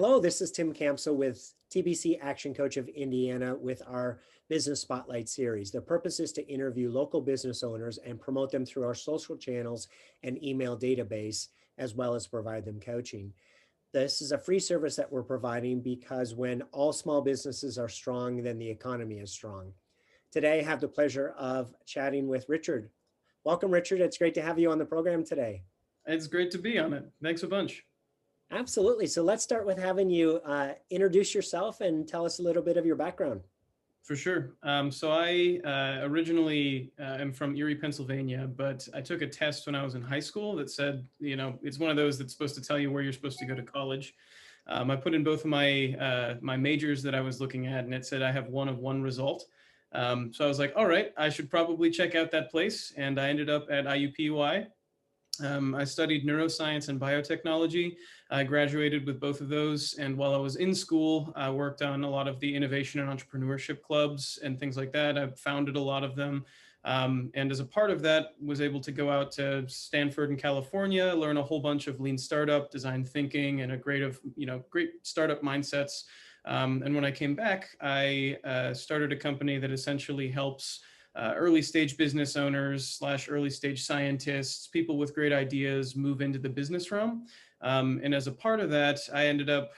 Hello, this is Tim Campso with TBC Action Coach of Indiana with our Business Spotlight series. The purpose is to interview local business owners and promote them through our social channels and email database, as well as provide them coaching. This is a free service that we're providing because when all small businesses are strong, then the economy is strong. Today, I have the pleasure of chatting with Richard. Welcome, Richard. It's great to have you on the program today. It's great to be on it. Thanks a bunch. Absolutely. So let's start with having you introduce yourself and tell us a little bit of your background. For sure. So I originally am from Erie, Pennsylvania, but I took a test when I was in high school that said, it's one of those that's supposed to tell you where you're supposed to go to college. I put in both of my majors that I was looking at, and it said I have one of one result. So I was like, all right, I should probably check out that place. And I ended up at IUPUI. I studied neuroscience and biotechnology. I graduated with both of those. And while I was in school, I worked on a lot of the innovation and entrepreneurship clubs and things like that. I founded a lot of them. And as a part of that, was able to go out to Stanford in California, learn a whole bunch of lean startup, design thinking, and great startup mindsets. And when I came back, I started a company that essentially helps early stage business owners / early stage scientists, people with great ideas move into the business realm. And as a part of that, I ended up,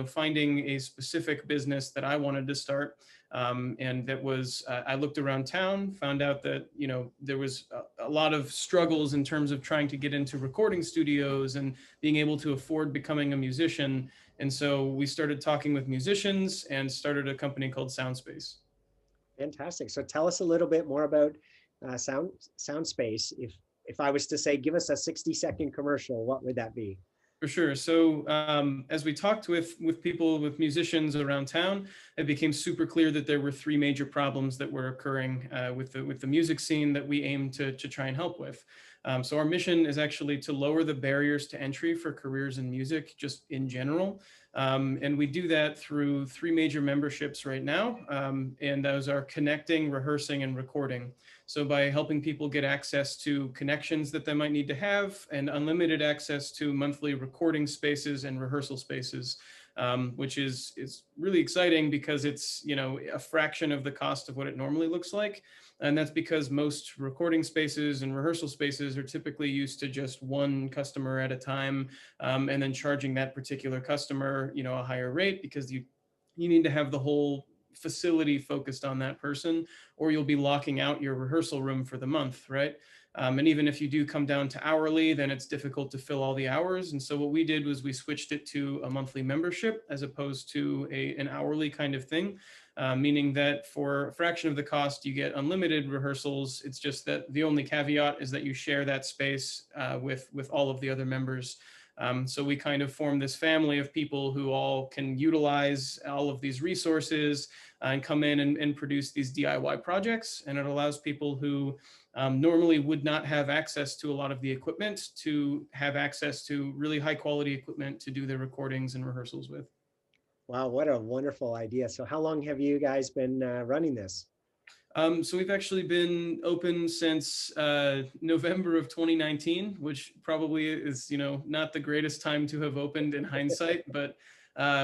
finding a specific business that I wanted to start. And that was, I looked around town, found out that, there was a lot of struggles in terms of trying to get into recording studios and being able to afford becoming a musician. And so we started talking with musicians and started a company called Soundspace. Fantastic. So tell us a little bit more about Soundspace. If I was to say, give us a 60-second commercial, what would that be? For sure. So as we talked with people, with musicians around town, it became super clear that there were three major problems that were occurring with the music scene that we aim to try and help with. So our mission is actually to lower the barriers to entry for careers in music, just in general. And we do that through three major memberships right now. And those are connecting, rehearsing, and recording. So by helping people get access to connections that they might need to have and unlimited access to monthly recording spaces and rehearsal spaces, which is really exciting because it's, a fraction of the cost of what it normally looks like. And that's because most recording spaces and rehearsal spaces are typically used to just one customer at a time, and then charging that particular customer, a higher rate because you need to have the whole facility focused on that person, or you'll be locking out your rehearsal room for the month, right? And even if you do come down to hourly, then it's difficult to fill all the hours. And so what we did was we switched it to a monthly membership as opposed to an hourly kind of thing, meaning that for a fraction of the cost, you get unlimited rehearsals. It's just that the only caveat is that you share that space with all of the other members. So we kind of form this family of people who all can utilize all of these resources and come in and produce these DIY projects. And it allows people who normally would not have access to a lot of the equipment to have access to really high quality equipment to do their recordings and rehearsals with. Wow, what a wonderful idea. So how long have you guys been running this? So we've actually been open since November of 2019, which probably is, not the greatest time to have opened in hindsight, but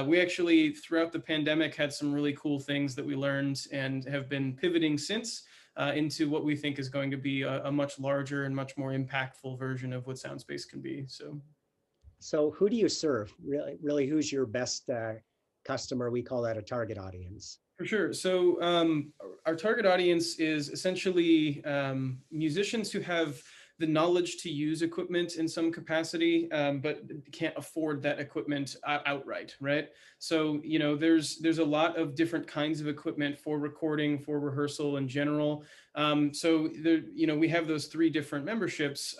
we actually, throughout the pandemic, had some really cool things that we learned and have been pivoting since into what we think is going to be a much larger and much more impactful version of what Soundspace can be. So who do you serve? Really, who's your best customer? We call that a target audience. For sure. So our target audience is essentially musicians who have the knowledge to use equipment in some capacity, but can't afford that equipment outright, right? So, there's a lot of different kinds of equipment for recording, for rehearsal in general. So there, we have those three different memberships.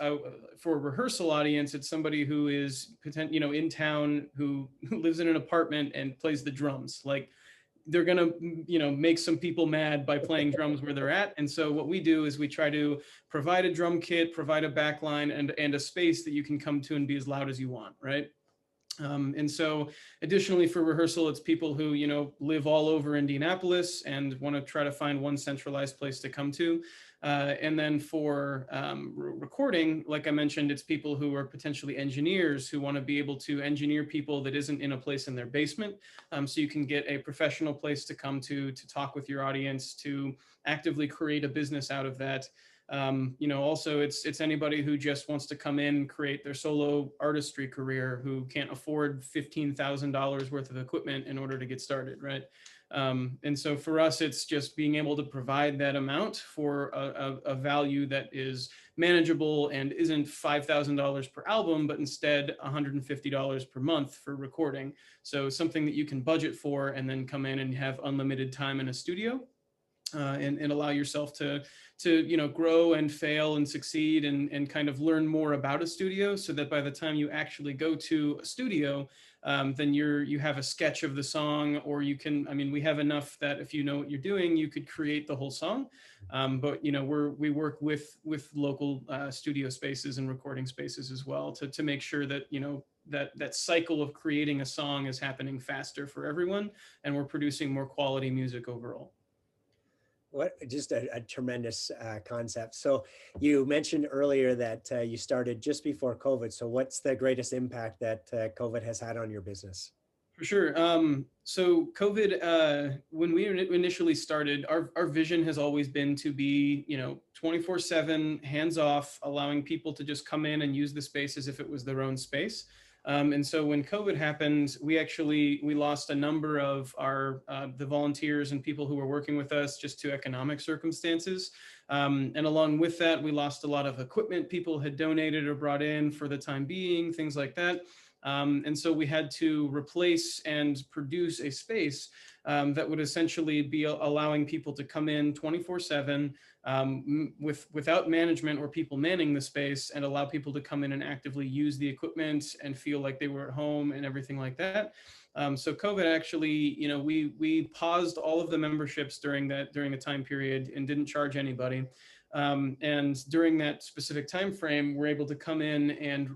For a rehearsal audience, it's somebody who is in town, who lives in an apartment and plays the drums. Like, they're going to, make some people mad by playing drums where they're at. And so what we do is we try to provide a drum kit, provide a backline and a space that you can come to and be as loud as you want, right? And so additionally for rehearsal, it's people who, live all over Indianapolis and want to try to find one centralized place to come to. And then for recording, like I mentioned, it's people who are potentially engineers who want to be able to engineer people that isn't in a place in their basement. So you can get a professional place to come to talk with your audience, to actively create a business out of that. Also it's anybody who just wants to come in, create their solo artistry career, who can't afford $15,000 worth of equipment in order to get started, right? And so for us, it's just being able to provide that amount for a value that is manageable and isn't $5,000 per album, but instead $150 per month for recording. So something that you can budget for and then come in and have unlimited time in a studio. And allow yourself to grow and fail and succeed and kind of learn more about a studio, so that by the time you actually go to a studio, then you have a sketch of the song, or you can, I mean, we have enough that if you know what you're doing, you could create the whole song. But we work with local studio spaces and recording spaces as well to make sure that that cycle of creating a song is happening faster for everyone, and we're producing more quality music overall. What just a tremendous concept. So you mentioned earlier that you started just before COVID. So what's the greatest impact that COVID has had on your business? For sure. So COVID, when we initially started, our vision has always been to be, 24/7, hands off, allowing people to just come in and use the space as if it was their own space. And so when COVID happened, we lost a number of the volunteers and people who were working with us just to economic circumstances. And along with that, we lost a lot of equipment people had donated or brought in for the time being, things like that. And so we had to replace and produce a space that would essentially be allowing people to come in 24/7 without management or people manning the space, and allow people to come in and actively use the equipment and feel like they were at home and everything like that. So COVID actually, we paused all of the memberships during the time period and didn't charge anybody. And during that specific time frame, we're able to come in and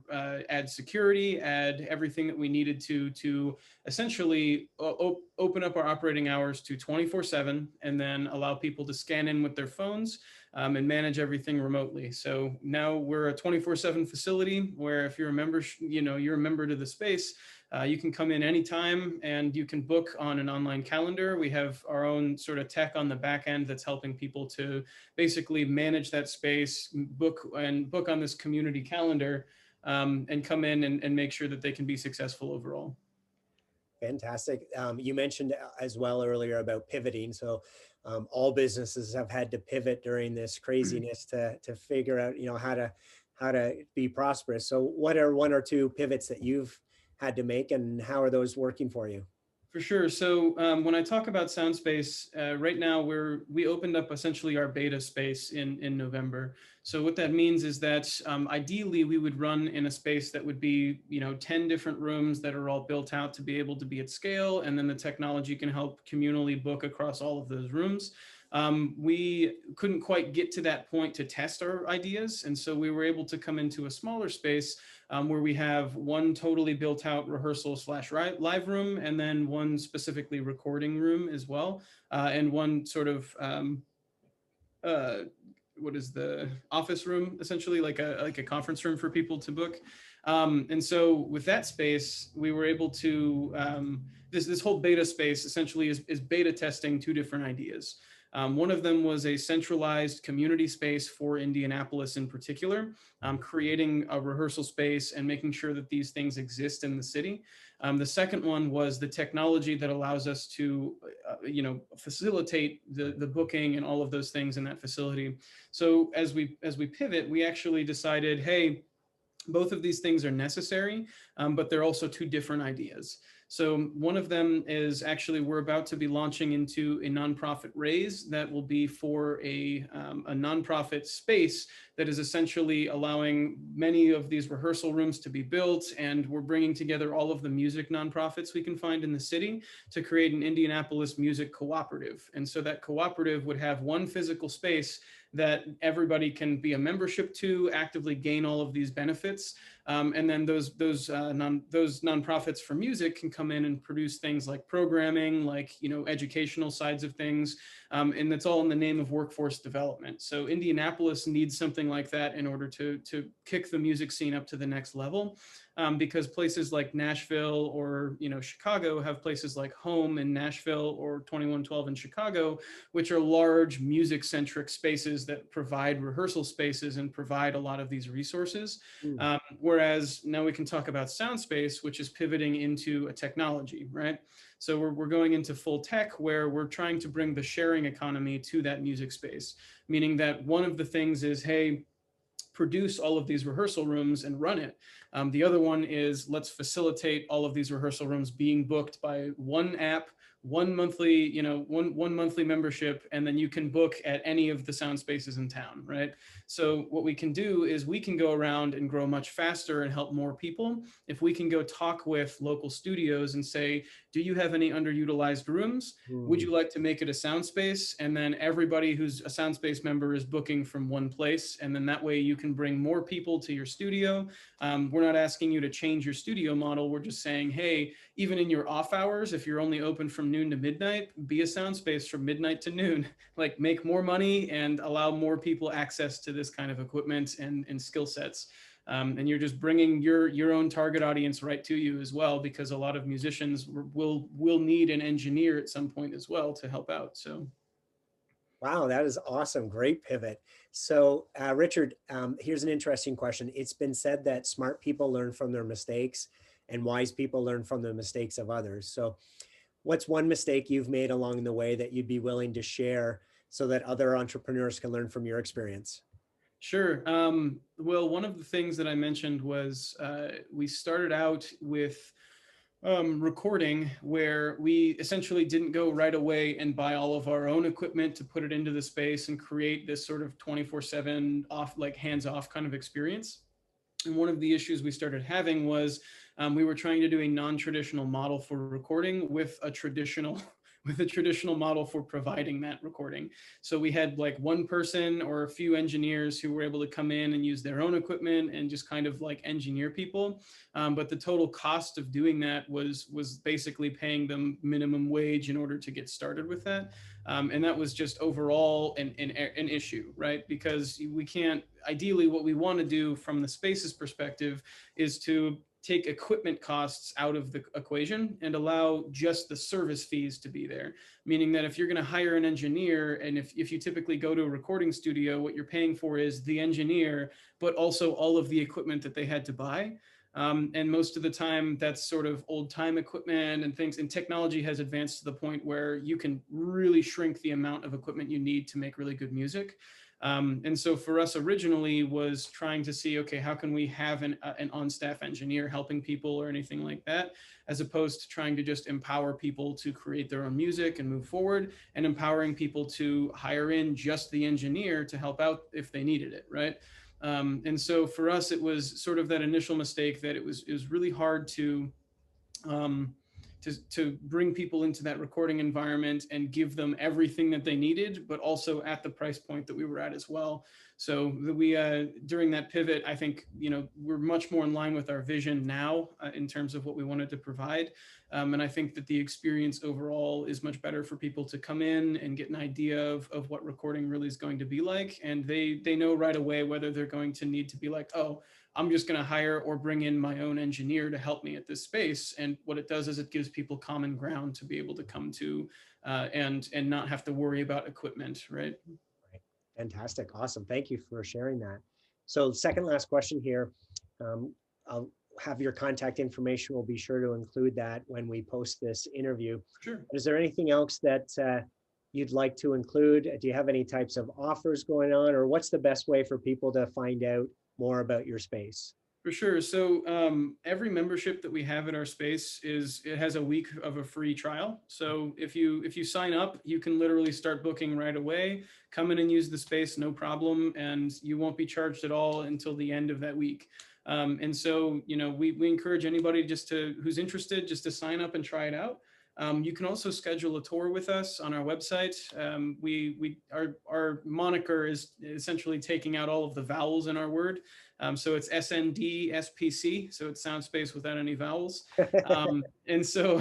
add security, add everything that we needed to essentially open up our operating hours to 24/7, and then allow people to scan in with their phones and manage everything remotely. So now we're a 24/7 facility where if you're a member, you're a member to the space. You can come in anytime and you can book on an online calendar. We have our own sort of tech on the back end that's helping people to basically manage that space, book on this community calendar, and come in and make sure that they can be successful overall. Fantastic. You mentioned as well earlier about pivoting. So all businesses have had to pivot during this craziness to figure out, how to be prosperous. So what are one or two pivots that you've had to make, and how are those working for you? For sure. So when I talk about Soundspace, right now we opened up essentially our beta space in November. So what that means is that ideally we would run in a space that would be 10 different rooms that are all built out to be able to be at scale, and then the technology can help communally book across all of those rooms. We couldn't quite get to that point to test our ideas, and so we were able to come into a smaller space where we have one totally built out rehearsal / live room, and then one specifically recording room as well, and one sort of what is the office room, essentially like a conference room for people to book. And so with that space, we were able to this whole beta space essentially is beta testing two different ideas. One of them was a centralized community space for Indianapolis in particular, creating a rehearsal space and making sure that these things exist in the city. The second one was the technology that allows us to, facilitate the booking and all of those things in that facility. So as we pivot, we actually decided, hey, both of these things are necessary, but they're also two different ideas. So one of them is actually we're about to be launching into a nonprofit raise that will be for a nonprofit space that is essentially allowing many of these rehearsal rooms to be built. And we're bringing together all of the music nonprofits we can find in the city to create an Indianapolis music cooperative. And so that cooperative would have one physical space that everybody can be a membership to, actively gain all of these benefits. And then those nonprofits for music can come in and produce things like programming, like, you know, educational sides of things, and that's all in the name of workforce development. So Indianapolis needs something like that in order to kick the music scene up to the next level, because places like Nashville or, you know, Chicago have places like Home in Nashville or 2112 in Chicago, which are large music centric spaces that provide rehearsal spaces and provide a lot of these resources. Mm. Whereas now we can talk about Soundspace, which is pivoting into a technology, right? So we're going into full tech where we're trying to bring the sharing economy to that music space, meaning that one of the things is, hey, produce all of these rehearsal rooms and run it. The other one is, let's facilitate all of these rehearsal rooms being booked by one app, one monthly, you know, one monthly membership, and then you can book at any of the sound spaces in town, right? So what we can do is we can go around and grow much faster and help more people if we can go talk with local studios and say, do you have any underutilized rooms? Would Mm. you like to make it a sound space? And then everybody who's a Soundspace member is booking from one place. And then that way you can bring more people to your studio. We're not asking you to change your studio model. We're just saying, hey, even in your off hours, if you're only open from noon to midnight, be a sound space from midnight to noon. Like, make more money and allow more people access to this kind of equipment and skill sets. And you're just bringing your own target audience right to you as well, because a lot of musicians will need an engineer at some point as well to help out. So Wow, that is awesome. Great pivot. So, Richard, here's an interesting question. It's been said that smart people learn from their mistakes and wise people learn from the mistakes of others. So, what's one mistake you've made along the way that you'd be willing to share so that other entrepreneurs can learn from your experience? sure. Well, one of the things that I mentioned was we started out with recording, where we essentially didn't go right away and buy all of our own equipment to put it into the space and create this sort of 24/7 off, like hands off kind of experience. And one of the issues we started having was we were trying to do a non-traditional model for recording with a traditional with a traditional model for providing that recording. So we had like one person or a few engineers who were able to come in and use their own equipment and just kind of like engineer people. But the total cost of doing that was basically paying them minimum wage in order to get started with that. And that was just overall an issue, right? Because we can't, ideally, what we want to do from the spaces perspective is to take equipment costs out of the equation and allow just the service fees to be there. Meaning that if you're going to hire an engineer, and if you typically go to a recording studio, what you're paying for is the engineer, but also all of the equipment that they had to buy. And most of the time, that's sort of old time equipment and things. And technology has advanced to the point where you can really shrink the amount of equipment you need to make really good music. And so for us originally was trying to see, okay, how can we have an on-staff engineer helping people or anything like that, as opposed to trying to just empower people to create their own music and move forward, and empowering people to hire in just the engineer to help out if they needed it, right? And so for us, it was sort of that initial mistake that it was really hard um, to bring people into that recording environment and give them everything that they needed, but also at the price point that we were at as well. So we during that pivot, I think, you know, we're much more in line with our vision now in terms of what we wanted to provide. And I think that the experience overall is much better for people to come in and get an idea of what recording really is going to be like. And they know right away whether they're going to need to be like, oh, I'm just going to hire or bring in my own engineer to help me at this space. And what it does is it gives people common ground to be able to come to and not have to worry about equipment, right? Right. Fantastic. Awesome. Thank you for sharing that. So, second last question here. I'll have your contact information. We'll be sure to include that when we post this interview. Sure. Is there anything else that you'd like to include? Do you have any types of offers going on, or what's the best way for people to find out more about your space? For sure. So every membership that we have at our space it has a week of a free trial. So if you sign up, you can literally start booking right away. Come in and use the space, no problem, and you won't be charged at all until the end of that week. And so, you know, we encourage anybody who's interested just to sign up and try it out. You can also schedule a tour with us on our website. Our moniker is essentially taking out all of the vowels in our word. So it's SNDSPC. So it's Soundspace without any vowels. And so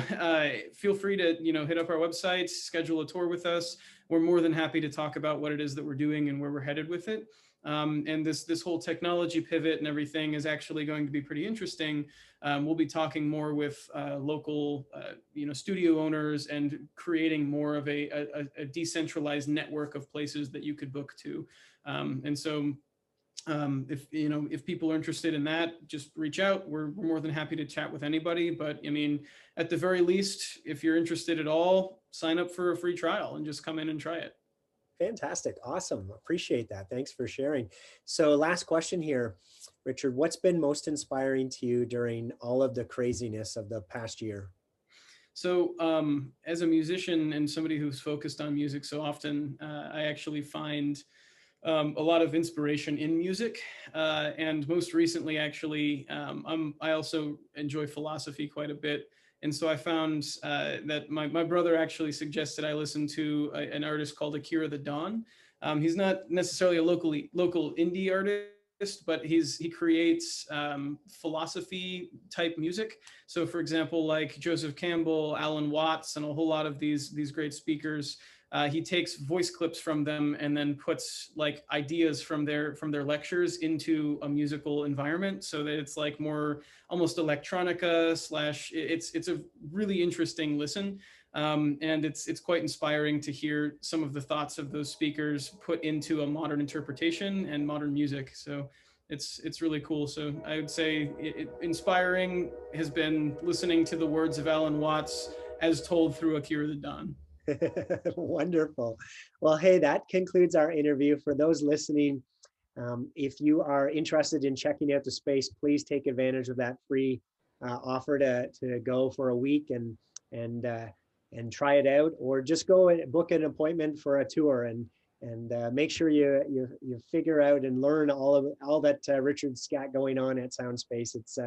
feel free to, hit up our website, schedule a tour with us. We're more than happy to talk about what it is that we're doing and where we're headed with it. And this whole technology pivot and everything is actually going to be pretty interesting. We'll be talking more with local, studio owners and creating more of a decentralized network of places that you could book to. And so if people are interested in that, just reach out. We're more than happy to chat with anybody. But I mean, at the very least, if you're interested at all, sign up for a free trial and just come in and try it. Fantastic. Awesome. Appreciate that. Thanks for sharing. So last question here, Richard, what's been most inspiring to you during all of the craziness of the past year? So, as a musician and somebody who's focused on music so often, I actually find a lot of inspiration in music. And most recently, actually, I also enjoy philosophy quite a bit. And so I found that my brother actually suggested I listen to an artist called Akira the Don. He's not necessarily a local indie artist, but he creates philosophy type music. So, for example, like Joseph Campbell, Alan Watts, and a whole lot of these great speakers, he takes voice clips from them and then puts like ideas from their lectures into a musical environment, so that it's like more almost electronica slash. It's a really interesting listen, and it's quite inspiring to hear some of the thoughts of those speakers put into a modern interpretation and modern music. So it's really cool. So I would say inspiring has been listening to the words of Alan Watts as told through Akira the Don. Wonderful. Well, hey, that concludes our interview. For those listening, if you are interested in checking out the space, please take advantage of that free offer to go for a week and and try it out, or just go and book an appointment for a tour and make sure you figure out and learn all that Richard's got going on at Soundspace. It's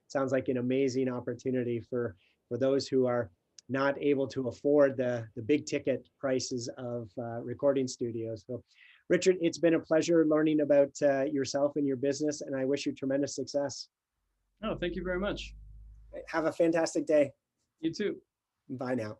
sounds like an amazing opportunity for those who are not able to afford the big ticket prices of recording studios. So, Richard, it's been a pleasure learning about yourself and your business, and I wish you tremendous success. Oh, thank you very much. Have a fantastic day. You too. Bye now.